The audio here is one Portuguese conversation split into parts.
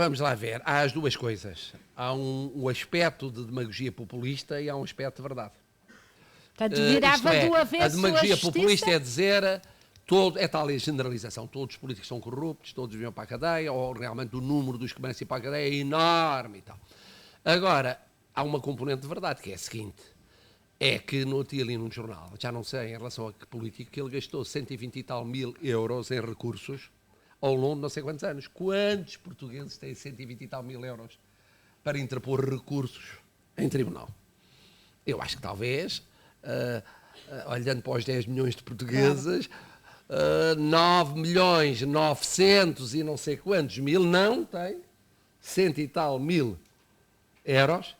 Vamos lá ver. Há as duas coisas. Há um aspecto de demagogia populista e há um aspecto de verdade. Portanto, virava do avesso a demagogia a populista é dizer, é tal a generalização, todos os políticos são corruptos, todos vêm para a cadeia, ou realmente o número dos que merecem para a cadeia é enorme e tal. Agora, há uma componente de verdade, que é a seguinte, é que no dia ali num jornal, já não sei em relação a que político, que ele gastou 120 e tal mil euros em recursos ao longo de não sei quantos anos. Quantos portugueses têm 120 e tal mil euros para interpor recursos em tribunal? Eu acho que talvez, olhando para os 10 milhões de portugueses, 9 milhões 900 e não sei quantos mil não têm 100 e tal mil euros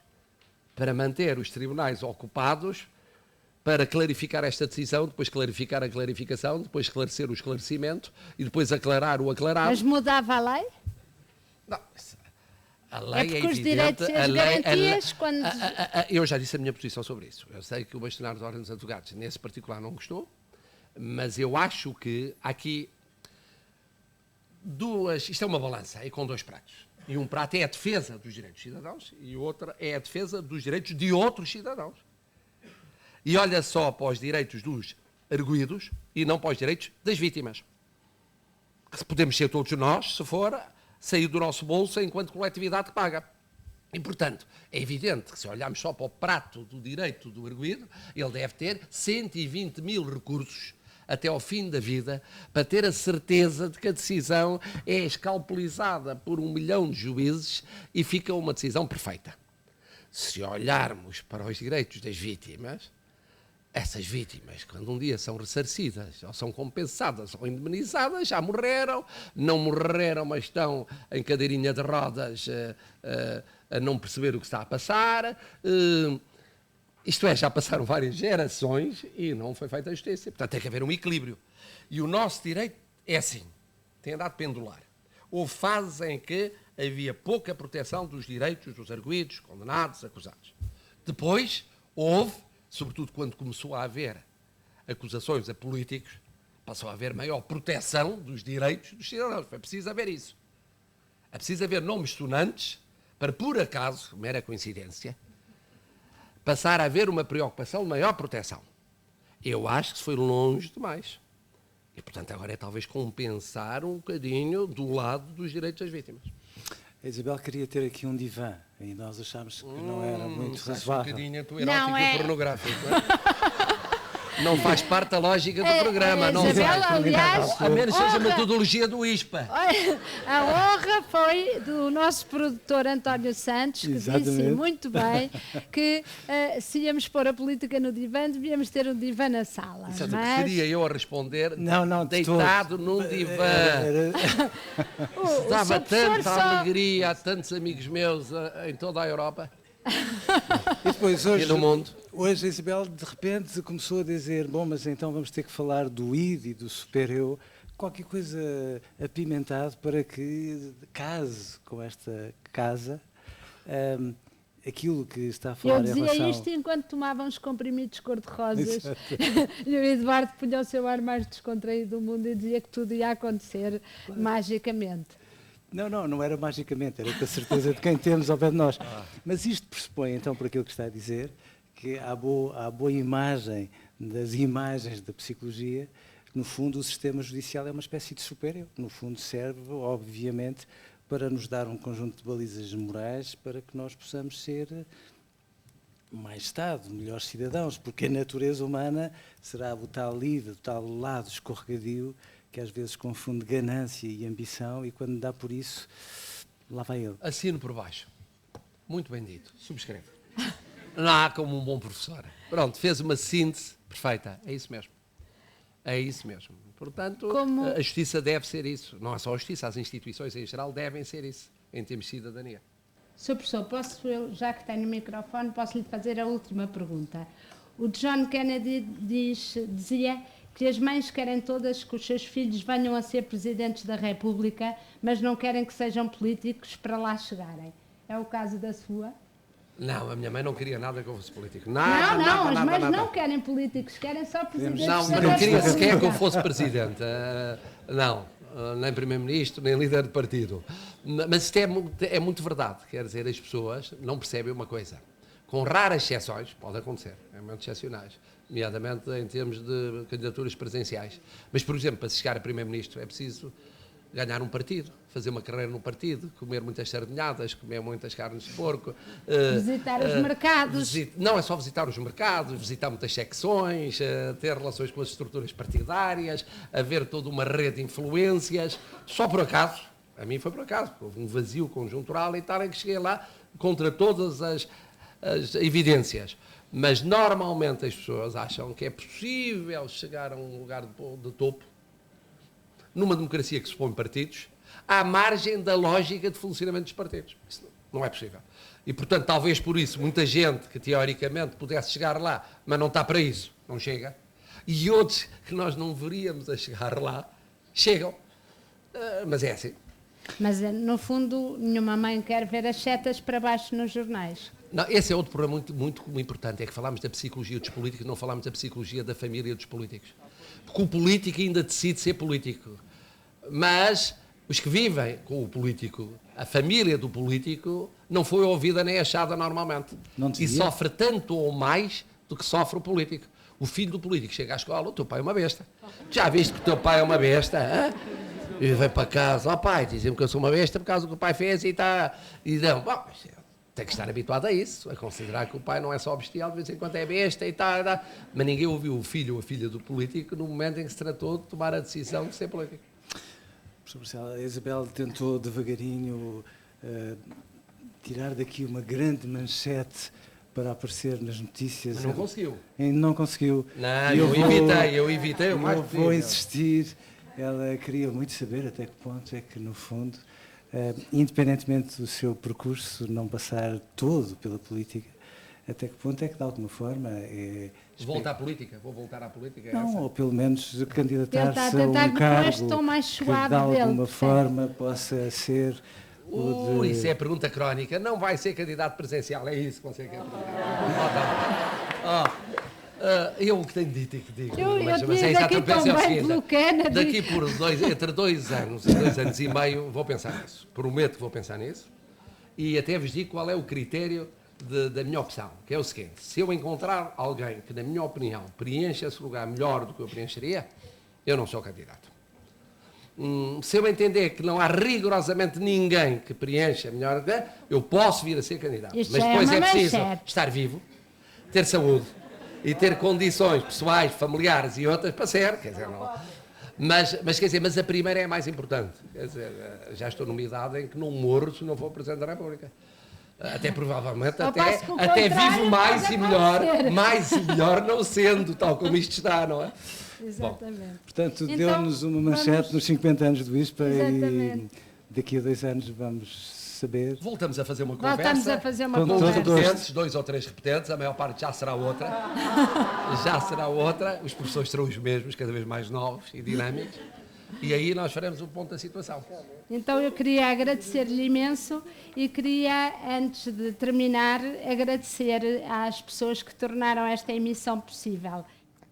para manter os tribunais ocupados, para clarificar esta decisão, depois clarificar a clarificação, depois esclarecer o esclarecimento e depois aclarar o aclarado. Mas mudava a lei? Não, a lei porque é os evidente, direitos e as garantias, quando... Eu já disse a minha posição sobre isso. Eu sei que o bastonário da Ordem dos Advogados, nesse particular, não gostou, mas eu acho que há aqui isto é uma balança, é com dois pratos. E um prato é a defesa dos direitos dos cidadãos e o outro é a defesa dos direitos de outros cidadãos. E olha só para os direitos dos arguidos e não para os direitos das vítimas. Que podemos ser todos nós, se for sair do nosso bolso enquanto coletividade que paga. E, portanto, é evidente que se olharmos só para o prato do direito do arguido, ele deve ter 120 mil recursos até ao fim da vida, para ter a certeza de que a decisão é escalpelizada por 1 milhão de juízes e fica uma decisão perfeita. Se olharmos para os direitos das vítimas, essas vítimas, quando um dia são ressarcidas, ou são compensadas, ou indemnizadas, já morreram, não morreram, mas estão em cadeirinha de rodas a não perceber o que está a passar. Isto é, já passaram várias gerações e não foi feita a justiça. Portanto, tem que haver um equilíbrio. E o nosso direito é assim, tem andado pendular. Houve fases em que havia pouca proteção dos direitos dos arguidos, condenados, acusados. Depois, houve, sobretudo quando começou a haver acusações a políticos, passou a haver maior proteção dos direitos dos cidadãos. Foi preciso haver isso. É preciso haver nomes sonantes para, por acaso, mera coincidência, passar a haver uma preocupação de maior proteção. Eu acho que se foi longe demais. E, portanto, agora é talvez compensar um bocadinho do lado dos direitos das vítimas. A Isabel queria ter aqui um divã e nós achámos que não era muito razoável. Um bocadinho erótico e pornográfico, não é? Não faz parte da lógica do programa. Não Isabel, aliás, a menos seja a metodologia do ISPA. A honra foi do nosso produtor António Santos, que disse muito bem que se íamos pôr a política no divã, devíamos ter um divã na sala. Mas... Seria eu a responder deitado num divã. Dava tanta alegria a tantos amigos meus em toda a Europa. E depois hoje, e no mundo. Hoje a Isabel de repente começou a dizer, bom, mas então vamos ter que falar do id e do super-eu, qualquer coisa apimentado para que case com esta casa aquilo que está a falar em relação... Eu dizia isto enquanto tomava uns comprimidos cor-de-rosas e o Eduardo punha o seu ar mais descontraído do mundo e dizia que tudo ia acontecer magicamente. Não era magicamente, era com a certeza de quem temos ao pé de nós. Mas isto pressupõe, então, por aquilo que está a dizer, que há boa imagem das imagens da psicologia, no fundo o sistema judicial é uma espécie de super-eu. No fundo serve, obviamente, para nos dar um conjunto de balizas morais para que nós possamos ser mais Estado, melhores cidadãos, porque a natureza humana será o tal lado escorregadio que às vezes confunde ganância e ambição e quando dá por isso, lá vai ele. Assino por baixo. Muito bem dito. Subscrevo. Não há como um bom professor. Pronto, fez uma síntese perfeita. É isso mesmo. É isso mesmo. Portanto, a justiça deve ser isso. Não é só a justiça, as instituições em geral devem ser isso, em termos de cidadania. Sr. Professor, eu, já que tenho o microfone, posso lhe fazer a última pergunta. O John Kennedy dizia que as mães querem todas que os seus filhos venham a ser presidentes da República, mas não querem que sejam políticos para lá chegarem. É o caso da sua? Não, a minha mãe não queria nada que eu fosse político. As mães não querem políticos, querem só presidentes da República. Não queria sequer que eu fosse presidente. Não. nem primeiro-ministro, nem líder de partido. Mas isto é muito verdade. Quer dizer, as pessoas não percebem uma coisa. Com raras exceções, pode acontecer, é muito excepcionais, nomeadamente em termos de candidaturas presenciais. Mas, por exemplo, para se chegar a primeiro-ministro é preciso ganhar um partido, fazer uma carreira num partido, comer muitas sardinhadas, comer muitas carnes de porco. Visitar os mercados. Não é só visitar os mercados, visitar muitas secções, ter relações com as estruturas partidárias, haver toda uma rede de influências. Só por acaso, a mim foi por acaso, houve um vazio conjuntural e tal, em que cheguei lá contra todas as evidências. Mas normalmente as pessoas acham que é possível chegar a um lugar de topo numa democracia que se põe partidos, à margem da lógica de funcionamento dos partidos. Isso não é possível. E, portanto, talvez por isso, muita gente que, teoricamente, pudesse chegar lá, mas não está para isso, não chega. E outros que nós não veríamos a chegar lá, chegam. Mas é assim. Mas, no fundo, nenhuma mãe quer ver as setas para baixo nos jornais. Não, esse é outro problema muito importante, é que falamos da psicologia dos políticos, não falamos da psicologia da família dos políticos. Porque o político ainda decide ser político. Mas os que vivem com o político, a família do político, não foi ouvida nem achada normalmente. E sofre tanto ou mais do que sofre o político. O filho do político chega à escola, o teu pai é uma besta. Já viste que o teu pai é uma besta? Hein? E vem para casa, ó pai, dizem-me que eu sou uma besta por causa do que o pai fez e está... E não, bom, tem que estar habituado a isso, a considerar que o pai não é só bestial, de vez em quando é besta e tal. Mas ninguém ouviu o filho ou a filha do político no momento em que se tratou de tomar a decisão de ser político. Professor Marcelo, a Isabel tentou devagarinho tirar daqui uma grande manchete para aparecer nas notícias. Mas não conseguiu. Não conseguiu. Não, eu evitei o mais possível. Eu vou insistir. Ela queria muito saber até que ponto é que, no fundo, independentemente do seu percurso não passar todo pela política, até que ponto é que, de alguma forma... Volta à política? Vou voltar à política? Não, essa? ou pelo menos candidatar-se a um cargo mais suave que, de alguma forma, possa ser... Isso é pergunta crónica. Não vai ser candidato presencial, é isso que você quer perguntar. Eu o que tenho dito e que digo, mas é exatamente o seguinte, daqui por entre 2 anos e 2 anos e meio vou pensar nisso, prometo que vou pensar nisso e até vos digo qual é o critério da minha opção, que é o seguinte: se eu encontrar alguém que, na minha opinião, preencha esse lugar melhor do que eu preencheria, eu não sou candidato. Se eu entender que não há rigorosamente ninguém que preencha melhor, eu posso vir a ser candidato. Mas depois é preciso estar vivo, ter saúde e ter condições pessoais, familiares e outras para ser, quer dizer, não. Mas quer dizer, mas a primeira é a mais importante. Quer dizer, já estou numa idade em que não morro se não for Presidente da República. Até provavelmente, até vivo mais e melhor não sendo, tal como isto está, não é? Exatamente. Bom, portanto, então, deu-nos uma manchete nos 50 anos do ISPA e daqui a 2 anos vamos saber. Voltamos a fazer uma conversa. Voltamos a fazer uma com conversa. repetentes, 2 ou 3 repetentes, a maior parte já será outra. Os professores serão os mesmos, cada vez mais novos e dinâmicos. E aí nós faremos um ponto da situação. Então eu queria agradecer-lhe imenso e queria, antes de terminar, agradecer às pessoas que tornaram esta emissão possível.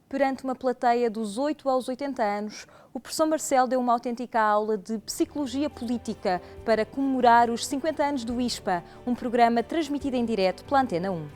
Perante uma plateia dos 8 aos 80 anos, o professor Marcelo deu uma autêntica aula de Psicologia Política para comemorar os 50 anos do ISPA, um programa transmitido em direto pela Antena 1.